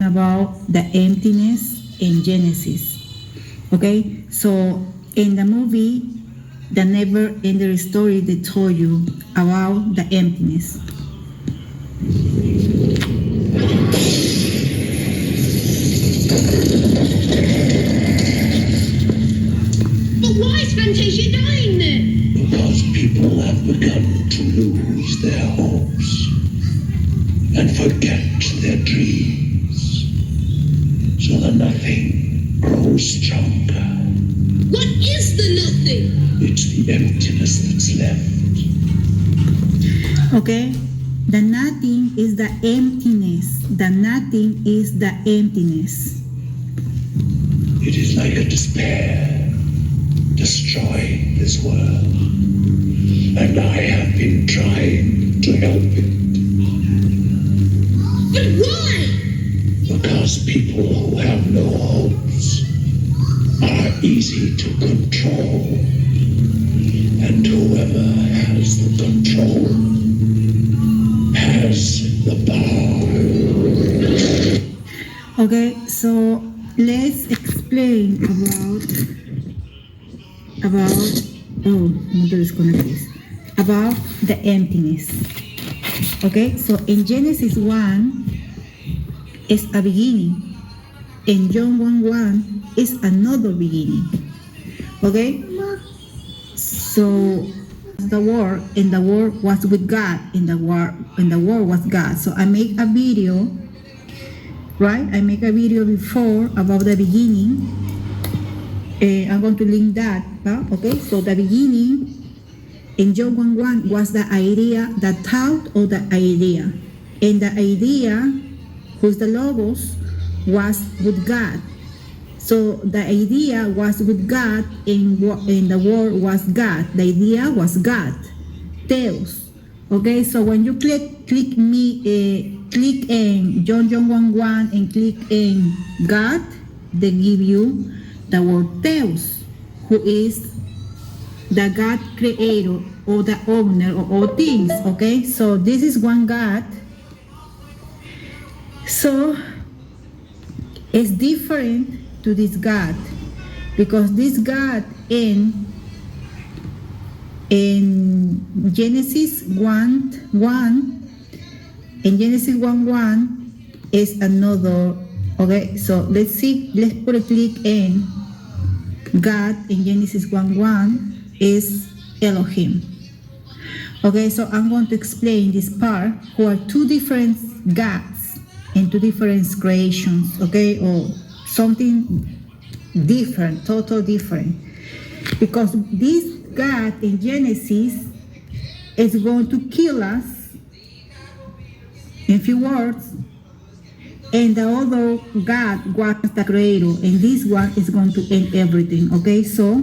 about the emptiness in Genesis. Okay, so in the movie, the never-ending story, they told you about the emptiness. But why is Fantasia dying then? Because people have begun to lose their hopes and forget their dreams. So the nothing grows stronger. What is the nothing? It's the emptiness that's left. Okay, the nothing is the emptiness. The nothing is the emptiness. It is like a despair, destroying this world. And I have been trying to help it. But why? Because people who have no hopes are easy to control. And whoever has the control has the power. Okay, so let's explain about the emptiness. Okay, so in Genesis 1 is a beginning. In John 1:1 is another beginning. Okay, so the Word, and the Word was with God, and the Word was God. So I make a video, right? I make a video before about the beginning. I'm going to link that. Okay, so the beginning in John 1:1 was the idea, the thought of the idea, and the idea, who's the Logos, was with God. So the idea was with God, and the Word was God. The idea was God, Theos. Okay, so when you click in John 1:1 and click in God, they give you the word Theos, who is the God creator or the owner of all things. Okay, so this is one God. So it's different to this God, because this God in Genesis 1:1, in Genesis 1:1 is another. Okay, so let's put a click in God in Genesis 1:1 is Elohim. Okay, so I'm going to explain this part, who are two different gods and two different creations, okay, or something different, total different. Because this God in Genesis is going to kill us, in few words, and the other God was the creator, and this one is going to end everything. Okay, so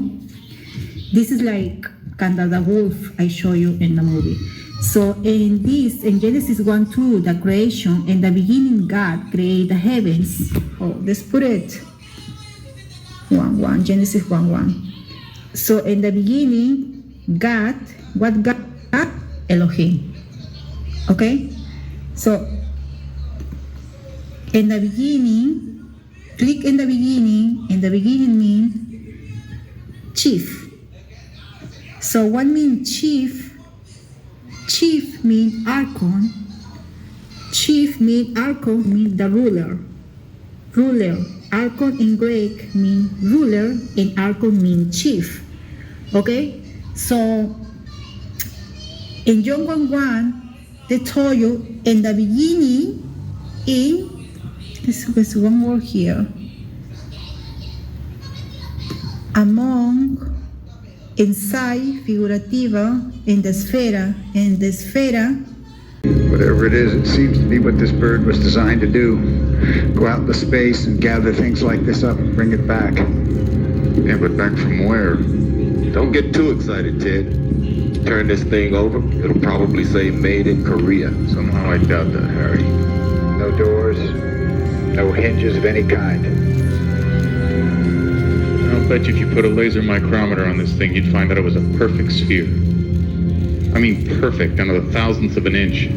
this is like kind of the wolf I show you in the movie. So in Genesis 1:2, the creation, in the beginning God created the heavens. Oh, let's put it 1:1, Genesis 1:1. So in the beginning, God, what God? Elohim. Okay, so in the beginning, click in the beginning. In the beginning means chief. So what means chief? Chief means archon. Chief means archon, means the ruler. Ruler. Archon in Greek means ruler, and archon means chief. Okay? So in John 1:1, they told you in the beginning, there's one word here. Among, inside, figurativa, in the sphere. Whatever it is, it seems to be what this bird was designed to do. Go out into space and gather things like this up and bring it back. Yeah, but back from where? Don't get too excited, Ted. Turn this thing over, it'll probably say made in Korea. Somehow I doubt that, Harry. No doors, no hinges of any kind. I'll bet you if you put a laser micrometer on this thing, you'd find out it was a perfect sphere. I mean perfect, down to the thousandth of an inch.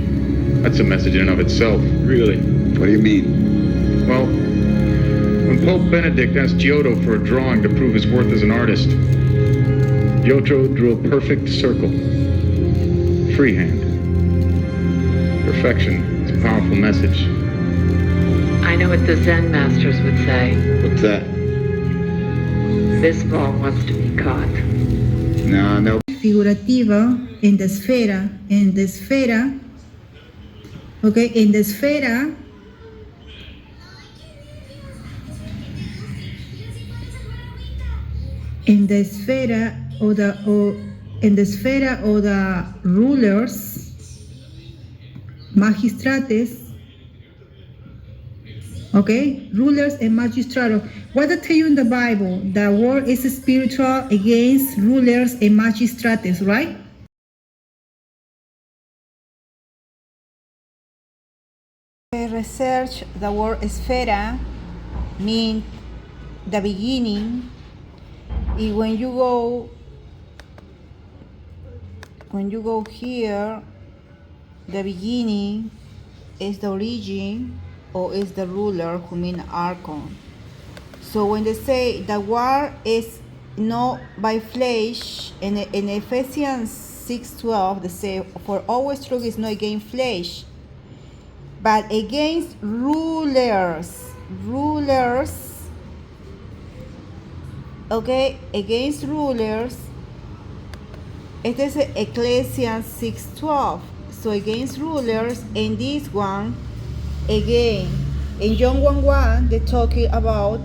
That's a message in and of itself. Really? What do you mean? Well, Pope Benedict asked Giotto for a drawing to prove his worth as an artist. Giotto drew a perfect circle. Freehand. Perfection is a powerful message. I know what the Zen masters would say. What's that? This ball wants to be caught. No. Figurativa en la esfera, okay, en la esfera, in the sphere or the rulers, magistrates, okay, rulers and magistratos. What I tell you in the Bible, the war is spiritual against rulers and magistrates, right? Research the word esfera means the beginning. And when you go here, the beginning is the origin or is the ruler, who mean archon. So when they say the war is not by flesh, in Ephesians 6:12 they say, for our struggle is not against flesh, but against rulers, okay, against rulers. It is Ecclesiastes 6:12. So against rulers, and this one again in John 1:1 they're talking about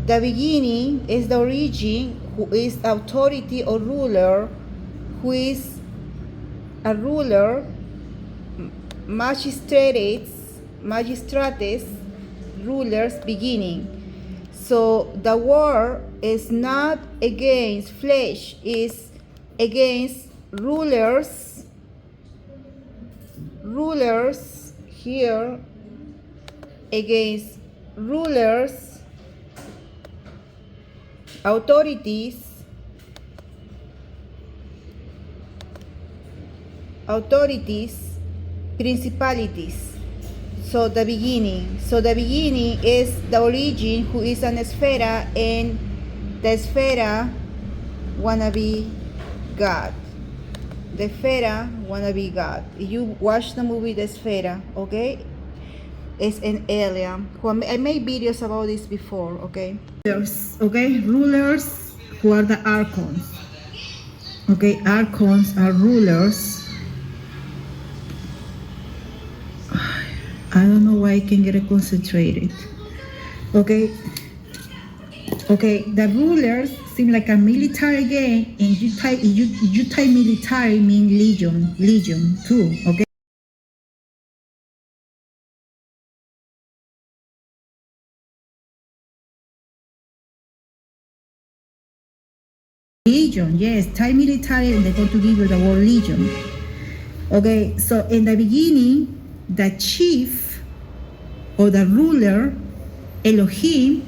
the beginning is the origin, who is authority or ruler, who is a ruler, magistrates, rulers, beginning. So the war is not against flesh, is against rulers here, against rulers, authorities, principalities. So the beginning is the origin, who is an esfera, and the esfera wanna be God. The esfera wanna be God. You watch the movie The Esfera, okay? It's an alien. I made videos about this before, okay? Rulers who are the archons. Okay, archons are rulers. I don't know why I can get concentrated. Okay, the rulers seem like a military game, and you type military mean legion too. Okay. Legion, yes, type military, and they're going to give you the word legion. Okay, so in the beginning, the chief or the ruler, Elohim,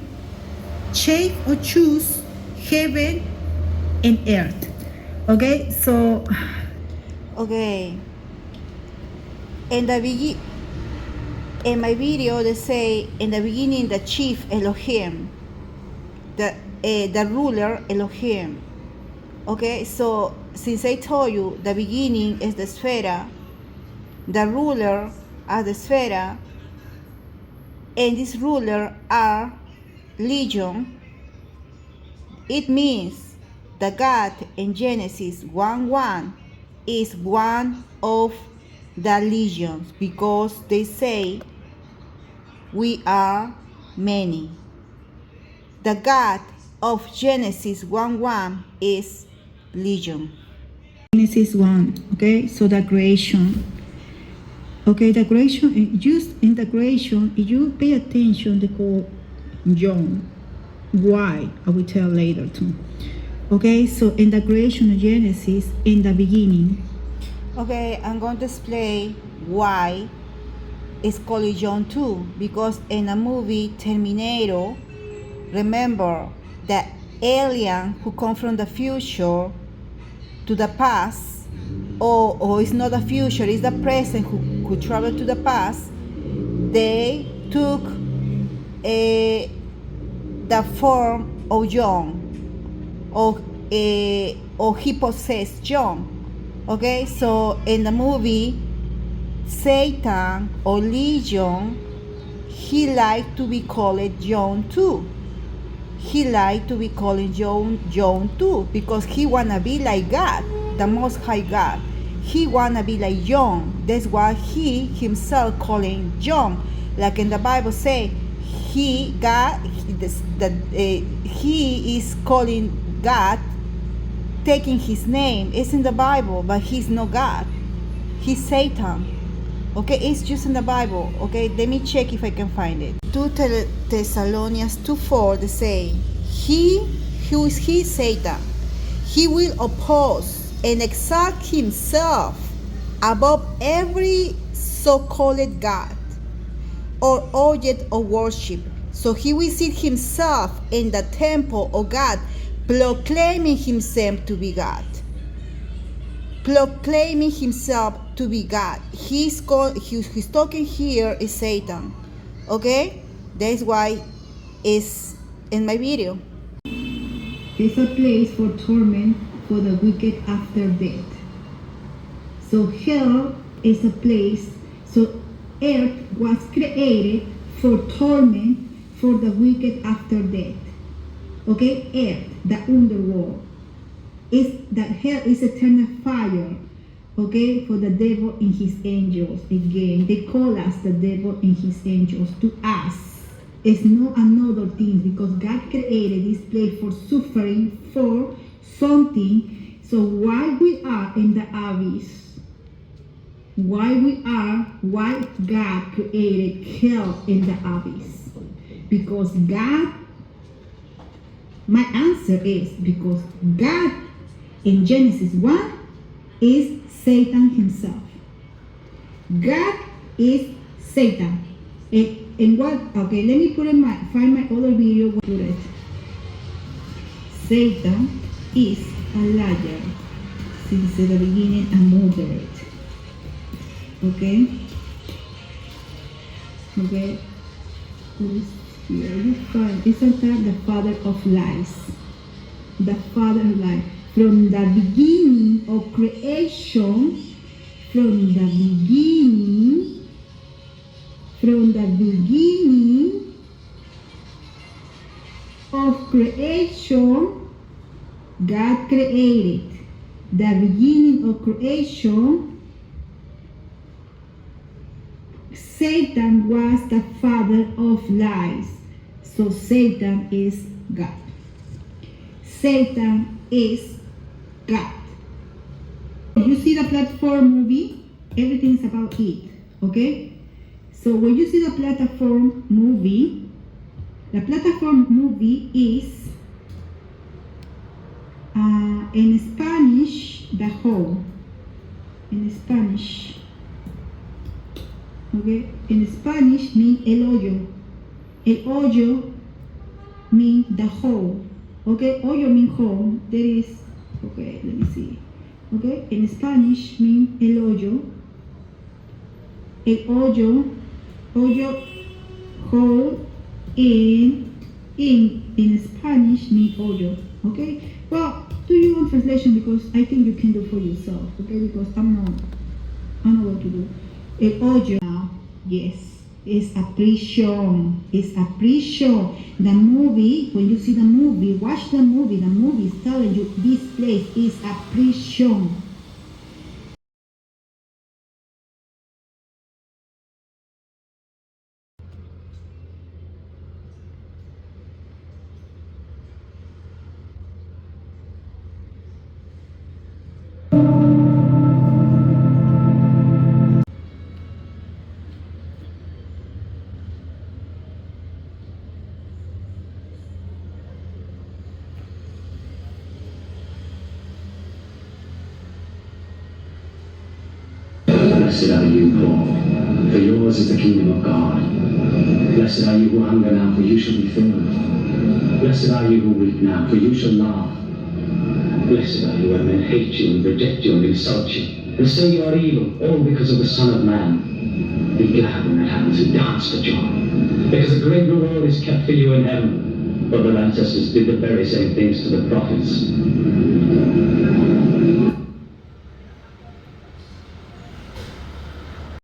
shape or choose heaven and earth. Okay, so in my video they say in the beginning the chief Elohim, the ruler Elohim. Okay, so since I told you the beginning is the sphere, the ruler are the sphere, and this ruler are legion, it means the God in Genesis 1:1 is one of the legions, because they say we are many. The God of Genesis 1:1 is legion. Genesis 1, okay, so the creation. Okay, the creation, just in the creation, if you pay attention, they call John. Why? I will tell later too. Okay, so in the creation of Genesis, in the beginning. Okay, I'm going to explain why it's called John 2, because in the movie Terminator, remember the alien who come from the future to the past, or it's not the future, it's the present who travel to the past. They took the form of John, or he possessed John. Okay, so in the movie, Satan or Legion, he liked to be called John too. He liked to be called John too, because he wanna be like God, the Most High God. He wanna be like John. That's why he himself calling John, like in the Bible say, he is calling God, taking his name. It's in the Bible, but he's not God. He's Satan. Okay, it's just in the Bible. Okay, let me check if I can find it. 2 Thessalonians 2:4, they say, who is he, Satan? He will oppose and exalt himself above every so-called God or object of worship. So he will sit himself in the temple of God, proclaiming himself to be God. Proclaiming himself to be God. He's talking here is Satan. Okay? That's why it's in my video. It's a place for torment for the wicked after death. So hell is a place, so earth was created for torment for the wicked after death. Okay? Earth, the underworld. That hell is eternal fire, okay, for the devil and his angels. Again, they call us the devil and his angels. To us, it's not another thing, because God created this place for suffering, for something. So why we are in the abyss, why God created hell in the abyss? Because God, my answer is because God in Genesis 1 is Satan himself. God is Satan. And what? Okay, let me find my other video. Put it. Satan is a liar since the beginning and moderate. Okay. Okay. Here you find isn't that the father of lies? The father of lies. From the beginning of creation, from the beginning of creation, God created. The beginning of creation, Satan was the father of lies. So Satan is God. Satan is God. You see the platform movie? Everything is about it. Okay? So when you see the platform movie is in Spanish, the whole. In Spanish. Okay? In Spanish means el hoyo. El hoyo means the whole. Okay? Hoyo means hole. There is, okay, let me see. Okay? In Spanish means el hoyo. El hoyo, hole, in Spanish means hoyo. Okay? Well, do your own translation, because I think you can do for yourself. Okay? Because I don't know what to do. El hoyo now, yes, is a prison. It's a prison. The movie, when you see the movie, watch the movie is telling you this place is a prison. Blessed are you, poor, for yours is the kingdom of God. Blessed are you who hunger now, for you shall be filled. Blessed are you who weep now, for you shall laugh. Blessed are you when men hate you and reject you and insult you, and say you are evil, all because of the Son of Man. Be glad when that happens and dance for joy. Because a great reward is kept for you in heaven. But their ancestors did the very same things to the prophets.